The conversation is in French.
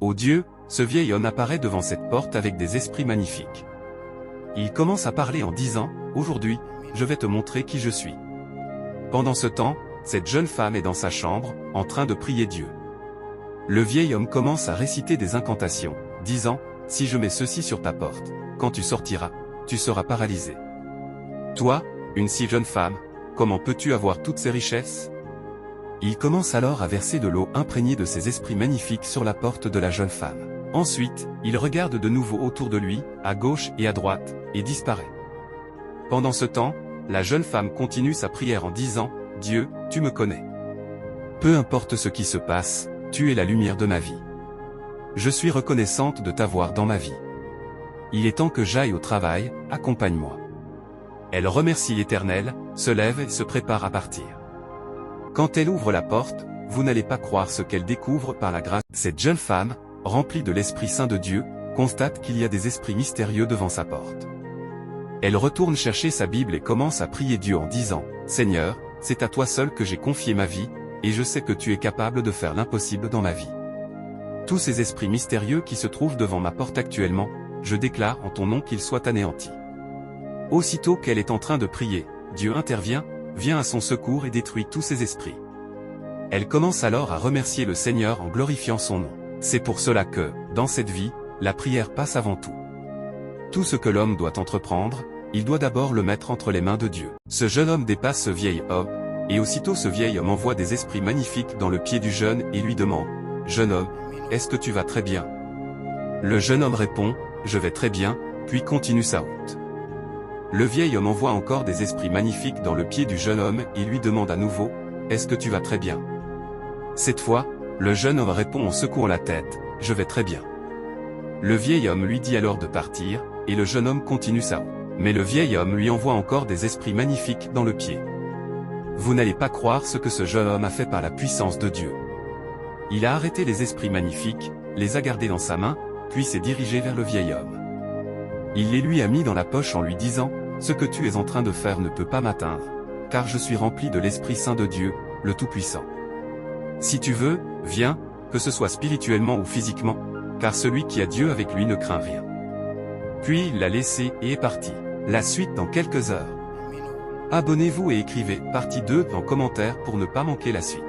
Ô Dieu, ce vieil homme apparaît devant cette porte avec des esprits magnifiques. Il commence à parler en disant, « Aujourd'hui, je vais te montrer qui je suis. » Pendant ce temps, cette jeune femme est dans sa chambre, en train de prier Dieu. Le vieil homme commence à réciter des incantations, disant, « Si je mets ceci sur ta porte, quand tu sortiras, tu seras paralysé. » Toi, une si jeune femme, comment peux-tu avoir toutes ces richesses? Il commence alors à verser de l'eau imprégnée de ces esprits magnifiques sur la porte de la jeune femme. Ensuite, il regarde de nouveau autour de lui, à gauche et à droite, et disparaît. Pendant ce temps, la jeune femme continue sa prière en disant, « Dieu, tu me connais. Peu importe ce qui se passe, tu es la lumière de ma vie. Je suis reconnaissante de t'avoir dans ma vie. Il est temps que j'aille au travail, accompagne-moi. » Elle remercie l'Éternel, se lève et se prépare à partir. Quand elle ouvre la porte, vous n'allez pas croire ce qu'elle découvre par la grâce. Cette jeune femme, remplie de l'Esprit Saint de Dieu, constate qu'il y a des esprits mystérieux devant sa porte. Elle retourne chercher sa Bible et commence à prier Dieu en disant, « Seigneur, c'est à toi seul que j'ai confié ma vie, et je sais que tu es capable de faire l'impossible dans ma vie. Tous ces esprits mystérieux qui se trouvent devant ma porte actuellement, je déclare en ton nom qu'ils soient anéantis. » Aussitôt qu'elle est en train de prier, Dieu intervient, vient à son secours et détruit tous ces esprits. Elle commence alors à remercier le Seigneur en glorifiant son nom. C'est pour cela que, dans cette vie, la prière passe avant tout. Tout ce que l'homme doit entreprendre, il doit d'abord le mettre entre les mains de Dieu. Ce jeune homme dépasse ce vieil homme, et aussitôt ce vieil homme envoie des esprits magnifiques dans le pied du jeune et lui demande, « Jeune homme, est-ce que tu vas très bien ?» Le jeune homme répond, « Je vais très bien », puis continue sa route. Le vieil homme envoie encore des esprits magnifiques dans le pied du jeune homme et lui demande à nouveau, « Est-ce que tu vas très bien ?» Cette fois, le jeune homme répond en secouant la tête, « Je vais très bien. » Le vieil homme lui dit alors de partir, et le jeune homme continue sa route. Mais le vieil homme lui envoie encore des esprits magnifiques dans le pied. Vous n'allez pas croire ce que ce jeune homme a fait par la puissance de Dieu. Il a arrêté les esprits magnifiques, les a gardés dans sa main, puis s'est dirigé vers le vieil homme. Il les lui a mis dans la poche en lui disant, « Ce que tu es en train de faire ne peut pas m'atteindre, car je suis rempli de l'Esprit Saint de Dieu, le Tout-Puissant. Si tu veux, viens, que ce soit spirituellement ou physiquement, car celui qui a Dieu avec lui ne craint rien. » Puis il l'a laissé et est parti. La suite dans quelques heures. Abonnez-vous et écrivez « Partie 2 » en commentaire pour ne pas manquer la suite.